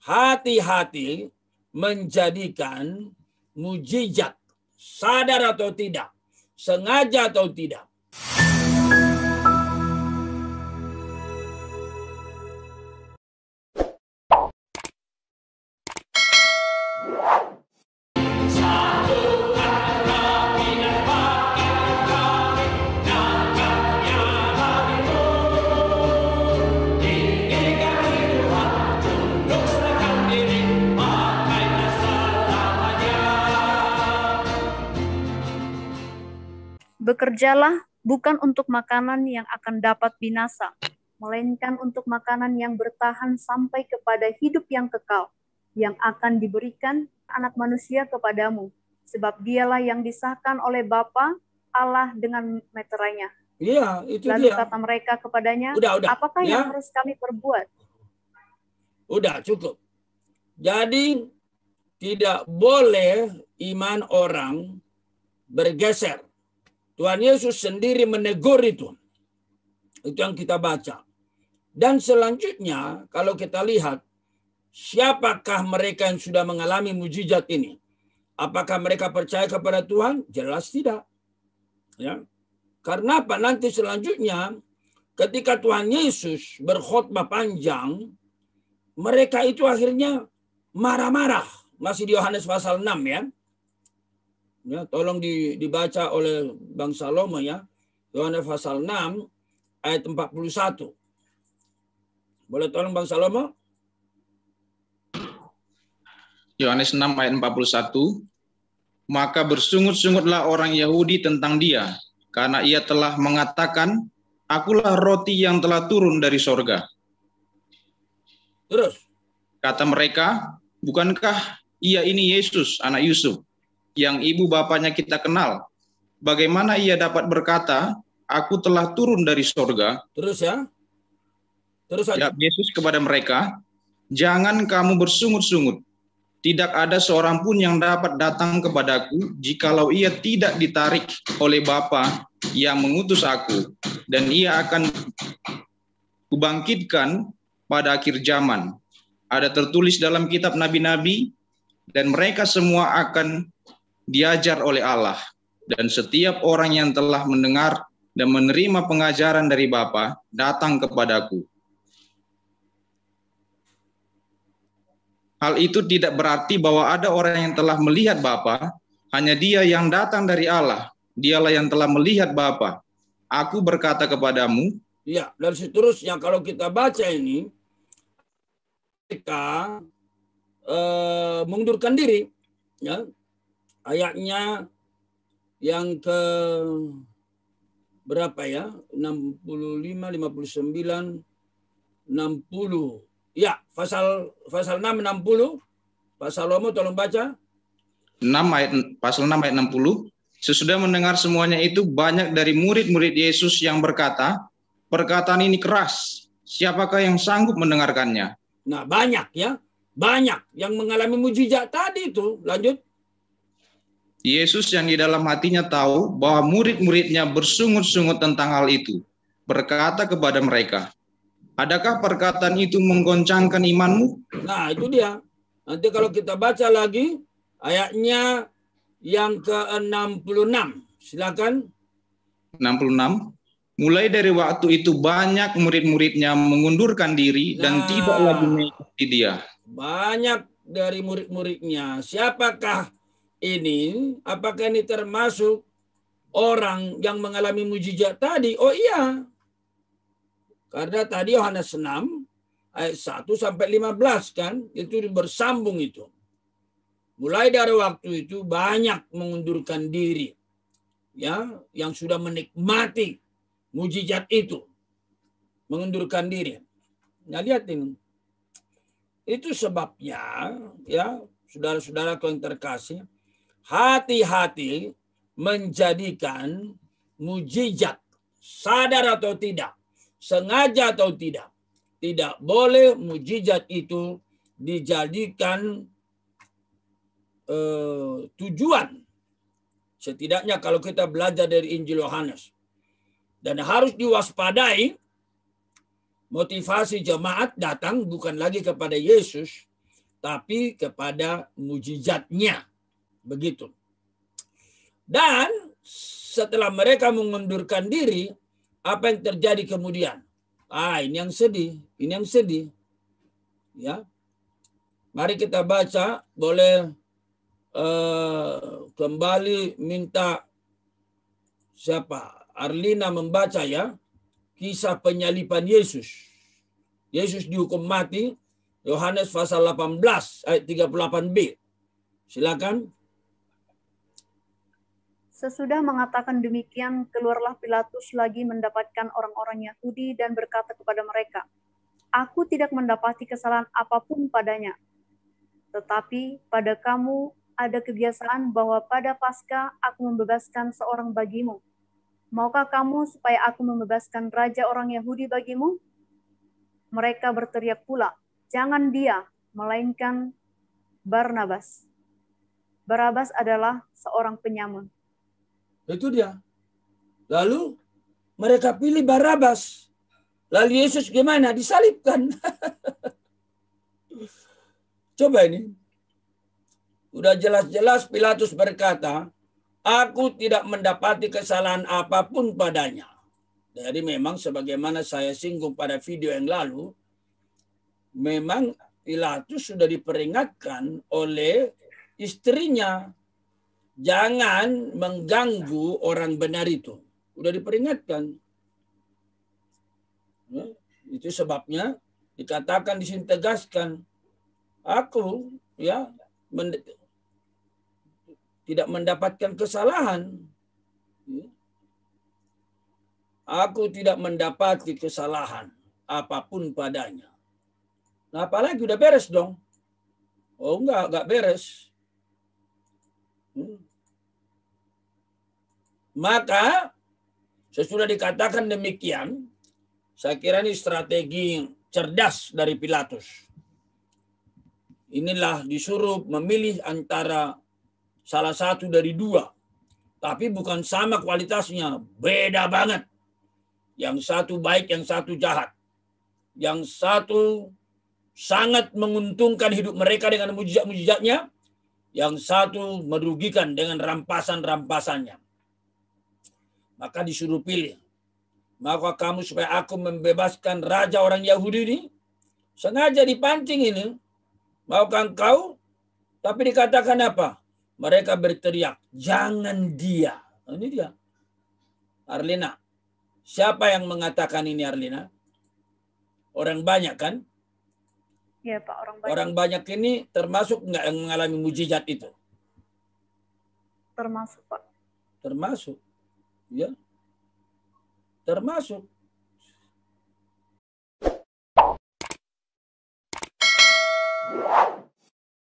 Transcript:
hati-hati menjadikan mujizat, sadar atau tidak, sengaja atau tidak. Bekerjalah bukan untuk makanan yang akan dapat binasa, melainkan untuk makanan yang bertahan sampai kepada hidup yang kekal, yang akan diberikan Anak Manusia kepadamu, sebab dialah yang disahkan oleh Bapa Allah dengan meterainya. Iya, itu Lalu dia. kata mereka kepadanya, Udah, apakah ya. yang harus kami perbuat? Udah, cukup. Jadi, tidak boleh iman orang bergeser. Tuhan Yesus sendiri menegur itu. Itu yang kita baca. Dan selanjutnya, kalau kita lihat, siapakah mereka yang sudah mengalami mujizat ini? Apakah mereka percaya kepada Tuhan? Jelas tidak. Ya. Karena apa? Nanti selanjutnya, ketika Tuhan Yesus berkhotbah panjang, mereka itu akhirnya marah-marah. Masih di Yohanes pasal 6 ya. Ya, tolong dibaca oleh Bang Salomo ya. Yohanes pasal 6 ayat 41. Boleh tolong Bang Salomo? Yohanes 6 ayat 41. Maka bersungut-sungutlah orang Yahudi tentang dia, karena ia telah mengatakan, akulah roti yang telah turun dari sorga. Terus? Kata mereka, bukankah ia ini Yesus, anak Yusuf, yang ibu bapanya kita kenal? Bagaimana ia dapat berkata, aku telah turun dari sorga? Terus ya? Terus aja. Ya, Yesus kepada mereka, jangan kamu bersungut-sungut. Tidak ada seorang pun yang dapat datang kepadaku, jikalau ia tidak ditarik oleh Bapa yang mengutus aku, dan ia akan kubangkitkan pada akhir zaman. Ada tertulis dalam kitab nabi-nabi, dan mereka semua akan diajar oleh Allah. Dan setiap orang yang telah mendengar dan menerima pengajaran dari Bapa datang kepadaku. Hal itu tidak berarti bahwa ada orang yang telah melihat Bapa, hanya dia yang datang dari Allah. Dialah yang telah melihat Bapa. Aku berkata kepadamu. Ya, dan seterusnya kalau kita baca ini, mereka mengundurkan diri. Ya, ayatnya yang ke berapa ya? 65, 59, 60. Ya, pasal 6 60. Pak Salomo tolong baca. Pasal 6 ayat 60. Sesudah mendengar semuanya itu, banyak dari murid-murid Yesus yang berkata, perkataan ini keras. Siapakah yang sanggup mendengarkannya? Nah, banyak ya. Banyak yang mengalami mujizat tadi itu. Lanjut. Yesus yang di dalam hatinya tahu bahwa murid-muridnya bersungut-sungut tentang hal itu. Berkata kepada mereka, adakah perkataan itu menggoncangkan imanmu? Nah, itu dia. Nanti kalau kita baca lagi, ayatnya yang ke-66. Silakan. 66. Mulai dari waktu itu banyak murid-muridnya mengundurkan diri dan tidak lagi mengikuti dia. Banyak dari murid-muridnya. Siapakah ini? Apakah ini termasuk orang yang mengalami mujizat tadi? Oh iya. Karena tadi Yohanes 6 ayat 1 sampai 15 kan, itu bersambung itu. Mulai dari waktu itu banyak mengundurkan diri. Ya, yang sudah menikmati mujizat itu. Mengundurkan diri. Nah, lihat ini. Itu sebabnya, ya, saudara-saudaraku yang terkasih, hati-hati menjadikan mujizat, sadar atau tidak, sengaja atau tidak. Tidak boleh mujizat itu dijadikan tujuan. Setidaknya kalau kita belajar dari Injil Yohanes. Dan harus diwaspadai, motivasi jemaat datang bukan lagi kepada Yesus, tapi kepada mujizatnya. Begitu. Dan setelah mereka mengundurkan diri, apa yang terjadi kemudian? Ini yang sedih. Ini yang sedih. Ya. Mari kita baca, boleh kembali minta siapa? Arlina membaca ya, kisah penyaliban Yesus. Yesus dihukum mati, Yohanes pasal 18 ayat 38b. Silakan. Sesudah mengatakan demikian, keluarlah Pilatus lagi mendapatkan orang-orang Yahudi dan berkata kepada mereka, "Aku tidak mendapati kesalahan apapun padanya. Tetapi pada kamu ada kebiasaan bahwa pada Paskah aku membebaskan seorang bagimu. Maukah kamu supaya aku membebaskan raja orang Yahudi bagimu?" Mereka berteriak pula, "Jangan dia, melainkan Barnabas." Barabas adalah seorang penyamun. Itu dia. Lalu mereka pilih Barabas. Lalu Yesus gimana? Disalibkan. Coba ini. Udah jelas-jelas Pilatus berkata, "Aku tidak mendapati kesalahan apapun padanya." Jadi memang sebagaimana saya singgung pada video yang lalu, memang Pilatus sudah diperingatkan oleh istrinya, jangan mengganggu orang benar itu. Udah diperingatkan. Ya, itu sebabnya dikatakan di sini tegaskan, aku ya tidak mendapatkan kesalahan. Aku tidak mendapati kesalahan apapun padanya. Nah, apalagi udah beres dong. Oh enggak beres. Maka sesudah dikatakan demikian, saya kira ini strategi cerdas dari Pilatus. Inilah disuruh memilih antara salah satu dari dua. Tapi bukan sama kualitasnya. Beda banget. Yang satu baik, yang satu jahat. Yang satu sangat menguntungkan hidup mereka dengan mujizat-mujizatnya. Yang satu merugikan dengan rampasan-rampasannya. Maka disuruh pilih. Maka kamu supaya aku membebaskan raja orang Yahudi ini. Sengaja dipancing ini. Maukah engkau? Tapi dikatakan apa? Mereka berteriak, "Jangan dia." Ini dia. Arlina. Siapa yang mengatakan ini, Arlina? Orang banyak kan? Ya Pak, orang banyak. Orang banyak ini termasuk enggak yang mengalami mujizat itu? Termasuk Pak. Termasuk. Ya. Termasuk.